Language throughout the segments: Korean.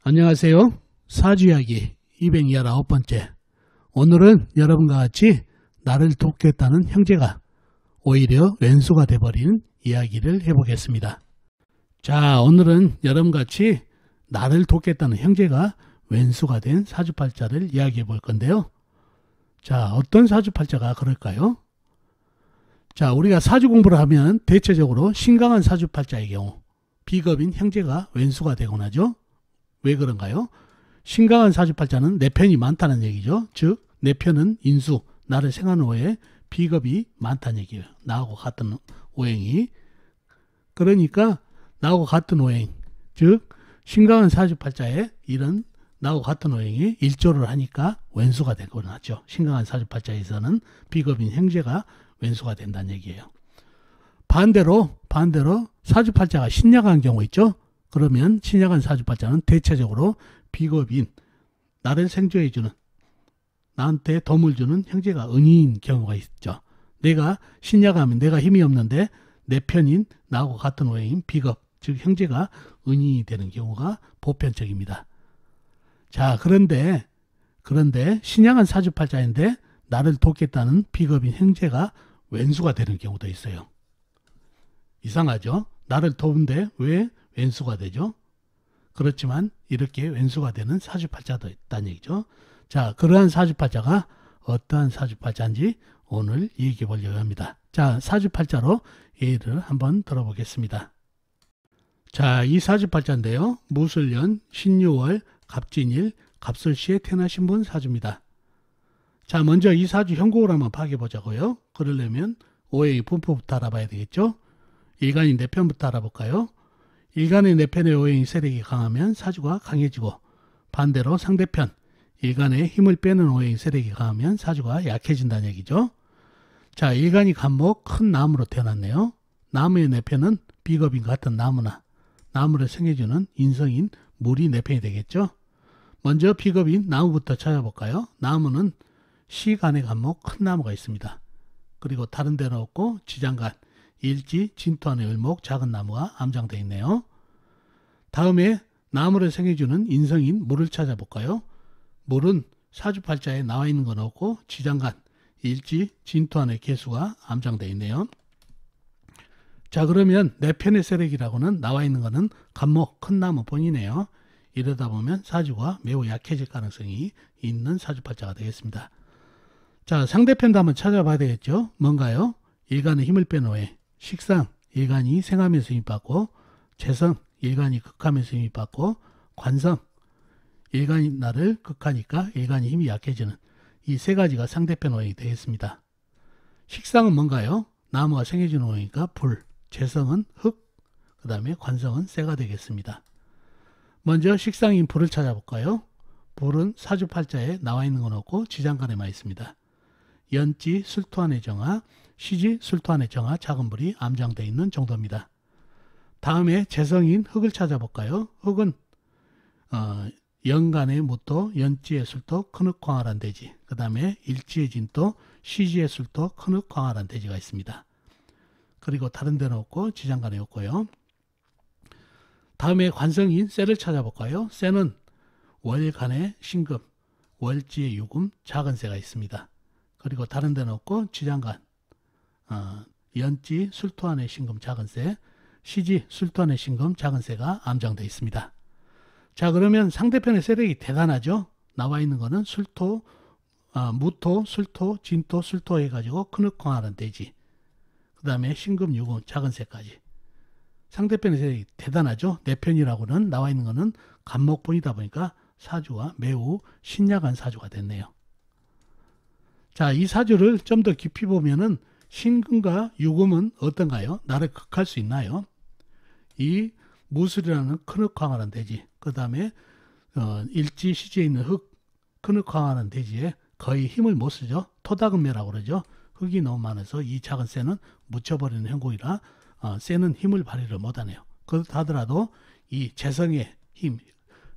안녕하세요. 사주이야기 219번째. 오늘은 여러분과 같이 나를 돕겠다는 형제가 오히려 왼수가 돼버리는 이야기를 해보겠습니다. 자, 오늘은 여러분과 같이 나를 돕겠다는 형제가 왼수가 된 사주팔자를 이야기해 볼 건데요. 자, 어떤 사주팔자가 그럴까요? 자, 우리가 사주 공부를 하면 대체적으로 신강한 사주팔자의 경우 비겁인 형제가 왼수가 되곤 하죠. 왜 그런가요? 신강한 사주팔자는 내 편이 많다는 얘기죠. 즉, 내 편은 인수, 나를 생하는 오해, 비겁이 많다는 얘기예요. 나하고 같은 오행이. 그러니까 나하고 같은 오행, 즉 신강한 사주팔자에 이런 나하고 같은 오행이 일조를 하니까 왼수가 되곤 하죠. 신강한 사주팔자에서는 비겁인 형제가 왼수가 된다는 얘기예요. 반대로 사주팔자가 신약한 경우 있죠. 그러면 신약한 사주팔자는 대체적으로 비겁인 나를 생조해주는, 나한테 덤을 주는 형제가 은인인 경우가 있죠. 내가 신약하면 내가 힘이 없는데 내 편인 나하고 같은 오행인 비겁, 즉 형제가 은인이 되는 경우가 보편적입니다. 자, 그런데 신약한 사주팔자인데 나를 돕겠다는 비겁인 형제가 왼수가 되는 경우도 있어요. 이상하죠? 나를 도운데 왜 왼수가 되죠? 그렇지만 이렇게 왼수가 되는 사주팔자도 있다는 얘기죠. 자, 그러한 사주팔자가 어떠한 사주팔자인지 오늘 얘기해 보려고 합니다. 자, 사주팔자로 예를 한번 들어보겠습니다. 자, 이 사주팔자인데요. 무술년, 신유월, 갑진일, 갑술시에 태어나신 분 사주입니다. 자, 먼저 이 사주 형국을 한번 파악해 보자고요. 그러려면 오행의 분포부터 알아봐야 되겠죠. 일간이 내 편부터 알아볼까요? 일간의 내 편의 오행이 세력이 강하면 사주가 강해지고, 반대로 상대편 일간의 힘을 빼는 오행이 세력이 강하면 사주가 약해진다는 얘기죠. 자, 일간이 간목 큰 나무로 태어났네요. 나무의 내 편은 비겁인 같은 나무나 나무를 생해주는 인성인 물이 내 편이 되겠죠. 먼저 비겁인 나무부터 찾아볼까요? 나무는 시간의 간목 큰 나무가 있습니다. 그리고 다른 데는 없고 지장간, 일지, 진토안의 을목 작은 나무가 암장되어 있네요. 다음에 나무를 생해주는 인성인 물을 찾아볼까요? 물은 사주팔자에 나와 있는 건 없고 지장간, 일지, 진토안의 개수가 암장되어 있네요. 자, 그러면 내 편의 세력이라고는 나와 있는 거는 간목 큰 나무뿐이네요. 이러다 보면 사주가 매우 약해질 가능성이 있는 사주팔자가 되겠습니다. 자, 상대편도 한번 찾아봐야 되겠죠. 뭔가요? 일간의 힘을 빼는 오행, 식상, 일간이 생하면서 힘받고, 재성, 일간이 극하면서 힘받고, 관성, 일간이 나를 극하니까 일간이 힘이 약해지는 이 세 가지가 상대편 오행이 되겠습니다. 식상은 뭔가요? 나무가 생해주는 오행이니까 불, 재성은 흙, 그 다음에 관성은 쇠가 되겠습니다. 먼저 식상인 불을 찾아볼까요? 불은 사주팔자에 나와 있는 건 없고 지장간에만 있습니다. 연지, 술토안의 정화, 시지, 술토안의 정화, 작은 불이 암장되어 있는 정도입니다. 다음에 재성인 흙을 찾아볼까요? 흙은 연간의 무토, 연지의 술토, 큰흙 광활한 대지, 그 다음에 일지의 진토, 시지의 술토, 큰흙 광활한 대지가 있습니다. 그리고 다른 데는 없고 지장간에 없고요. 다음에 관성인 쇠를 찾아볼까요? 쇠는 월간의 신금, 월지의 유금, 작은 쇠가 있습니다. 그리고 다른 데는 없고 지장간, 연지, 술토안의 신금, 작은 쇠, 시지, 술토안의 신금, 작은 쇠가 암장되어 있습니다. 자, 그러면 상대편의 세력이 대단하죠. 나와 있는 거는 술토, 무토, 술토, 진토, 술토 해가지고 큰흙 광활한 대지, 그 다음에 신금, 유금, 작은 쇠까지. 상대편의 세력이 대단하죠. 내 편이라고는 나와 있는 거는 간목뿐이다 보니까 사주가 매우 신약한 사주가 됐네요. 자, 이 사주를 좀 더 깊이 보면은 신금과 유금은 어떤가요? 나를 극할 수 있나요? 이 무술이라는 큰흙 광활한 대지, 그 다음에 일지, 시지에 있는 흙, 큰흙 광활한 대지에 거의 힘을 못 쓰죠. 토닥음매라고 그러죠. 흙이 너무 많아서 이 작은 쇠는 묻혀버리는 형국이라 쇠는 힘을 발휘를 못하네요. 그렇다 하더라도 이 재성의 힘,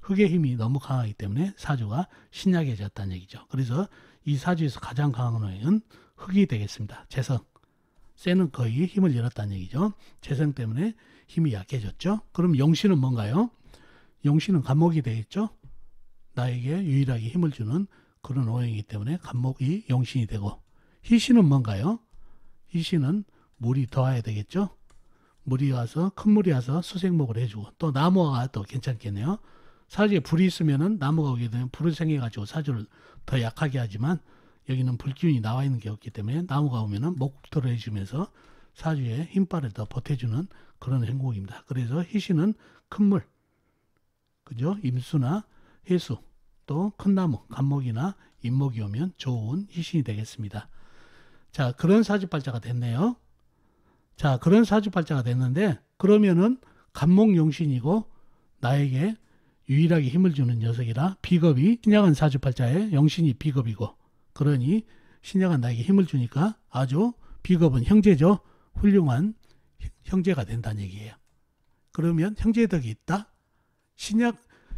흙의 힘이 너무 강하기 때문에 사주가 신약해졌다는 얘기죠. 그래서 이 사주에서 가장 강한 오행은 흙이 되겠습니다. 재성. 쇠는 거의 힘을 잃었다는 얘기죠. 재성 때문에 힘이 약해졌죠. 그럼 용신은 뭔가요? 용신은 간목이 되겠죠. 나에게 유일하게 힘을 주는 그런 오행이기 때문에 간목이 용신이 되고, 희신은 뭔가요? 희신은 물이 더해야 되겠죠. 물이 와서, 큰 물이 와서 수생목을 해주고, 또 나무가 또 괜찮겠네요. 사주에 불이 있으면은 나무가 오게 되면 불을 생겨가지고 사주를 더 약하게 하지만, 여기는 불기운이 나와 있는 게 없기 때문에 나무가 오면은 목토를 해주면서 사주에 힘발을 더 보태주는 그런 행복입니다. 그래서 희신은 큰 물, 그죠? 임수나 해수, 또 큰 나무, 간목이나 임목이 오면 좋은 희신이 되겠습니다. 자, 그런 사주팔자가 됐네요. 자, 그런 사주팔자가 됐는데, 그러면은 간목용신이고 나에게 유일하게 힘을 주는 녀석이라 비겁이 신약한 사주팔자에 용신이 비겁이고, 그러니 신약은 나에게 힘을 주니까 아주 비겁은 형제죠. 훌륭한 형제가 된다는 얘기예요. 그러면 형제덕이 있다?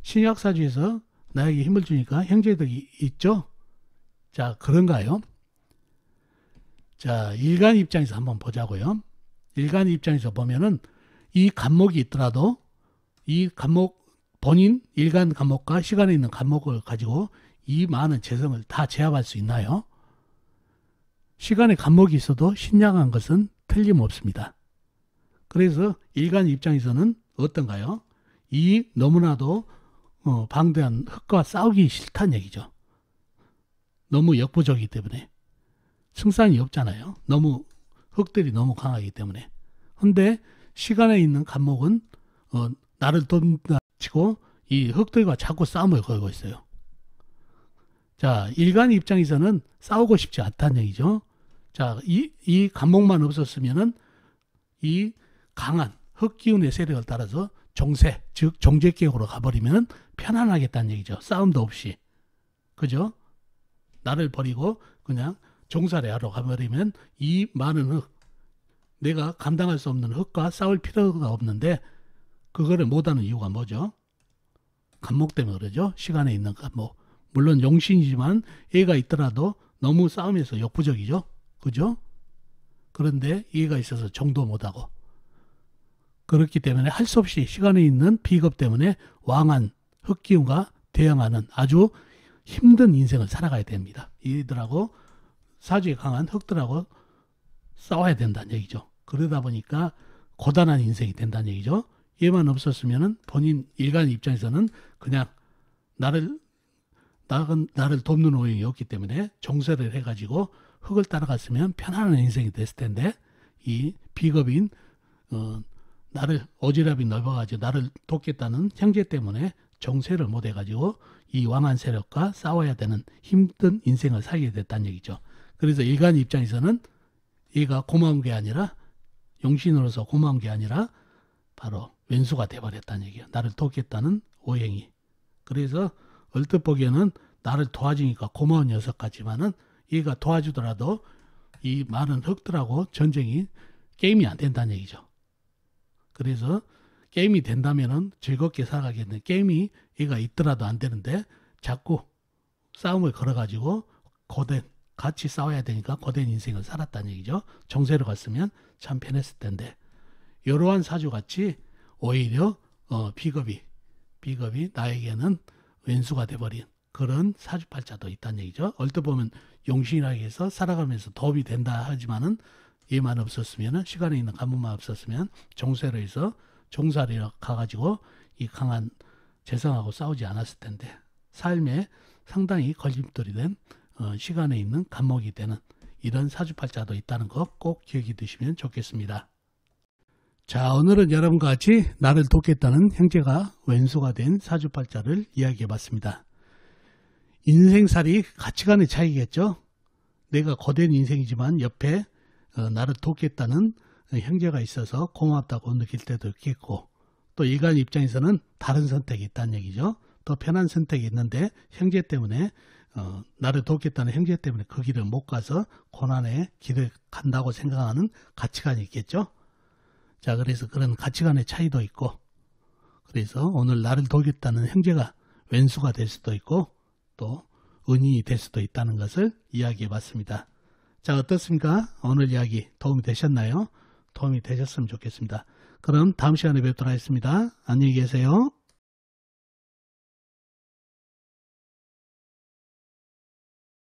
신약사주에서 나에게 힘을 주니까 형제덕이 있죠? 자, 그런가요? 자, 일간 입장에서 한번 보자고요. 일간 입장에서 보면은 이 간목이 있더라도 이 간목, 본인 일간 간목과 시간에 있는 간목을 가지고 이 많은 재성을 다 제압할 수 있나요? 시간에 간목이 있어도 신약한 것은 틀림없습니다. 그래서 일간 입장에서는 어떤가요? 이 너무나도 방대한 흙과 싸우기 싫다는 얘기죠. 너무 역부족이기 때문에. 승산이 없잖아요. 너무 흙들이 너무 강하기 때문에. 근데 시간에 있는 간목은 나를 돕다치고 이 흙들과 자꾸 싸움을 걸고 있어요. 자, 일간 입장에서는 싸우고 싶지 않다는 얘기죠. 자, 이 간목만 없었으면은 이 강한 흙기운의 세력을 따라서 종세, 즉 종제격으로 가버리면 편안하겠다는 얘기죠. 싸움도 없이. 그죠? 나를 버리고 그냥 종살이 하러 가버리면 이 많은 흙, 내가 감당할 수 없는 흙과 싸울 필요가 없는데, 그거를 못하는 이유가 뭐죠? 간목 때문에 그러죠. 시간에 있는 간목. 물론 용신이지만 얘가 있더라도 너무 싸움에서 역부족이죠. 그죠? 그런데 얘가 있어서 정도 못하고, 그렇기 때문에 할 수 없이 시간에 있는 비겁 때문에 왕한 흙기운과 대응하는 아주 힘든 인생을 살아가야 됩니다. 이들하고 사주에 강한 흙들하고 싸워야 된다는 얘기죠. 그러다 보니까 고단한 인생이 된다는 얘기죠. 얘만 없었으면 본인 일간 입장에서는 그냥 나를 돕는 오행이 없기 때문에 종세를 해가지고 흙을 따라갔으면 편안한 인생이 됐을 텐데, 이 비겁인 나를 오지랖이 넓어가지고 나를 돕겠다는 형제 때문에 정세를 못해가지고 이 왕한 세력과 싸워야 되는 힘든 인생을 살게 됐다는 얘기죠. 그래서 일간 입장에서는 얘가 고마운 게 아니라, 용신으로서 고마운 게 아니라 바로 왼수가 돼버렸다는 얘기예요. 나를 돕겠다는 오행이. 그래서 얼뜻 보기에는 나를 도와주니까 고마운 녀석 같지만은 얘가 도와주더라도 이 많은 흙들하고 전쟁이 게임이 안 된다는 얘기죠. 그래서 게임이 된다면은 즐겁게 살아가겠는데, 게임이 얘가 있더라도 안 되는데 자꾸 싸움을 걸어가지고 같이 싸워야 되니까 고된 인생을 살았다는 얘기죠. 정세로 갔으면 참 편했을 텐데, 이러한 사주같이 오히려 비겁이 나에게는 왼수가 돼버린 그런 사주팔자도 있다는 얘기죠. 얼뜻 보면 용신이라고 해서 살아가면서 도움이 된다 하지만은 얘만 없었으면, 시간에 있는 간목만 없었으면 정세로 해서 종살이로 가가지고 이 강한 재성하고 싸우지 않았을 텐데, 삶에 상당히 걸림돌이 된 시간에 있는 간목이 되는 이런 사주팔자도 있다는 거 꼭 기억해 두시면 좋겠습니다. 자, 오늘은 여러분과 같이 나를 돕겠다는 형제가 왼수가 된 사주팔자를 이야기해 봤습니다. 인생살이 가치관의 차이겠죠. 내가 고된 인생이지만 옆에 나를 돕겠다는 형제가 있어서 고맙다고 느낄 때도 있겠고, 또 일간 입장에서는 다른 선택이 있다는 얘기죠. 더 편한 선택이 있는데 형제 때문에 나를 돕겠다는 형제 때문에 그 길을 못 가서 고난의 길을 간다고 생각하는 가치관이 있겠죠. 자, 그래서 그런 가치관의 차이도 있고, 그래서 오늘 나를 돕겠다는 형제가 왼수가 될 수도 있고 또 은인이 될 수도 있다는 것을 이야기해 봤습니다. 자, 어떻습니까? 오늘 이야기 도움이 되셨나요? 도움이 되셨으면 좋겠습니다. 그럼 다음 시간에 뵙도록 하겠습니다. 안녕히 계세요.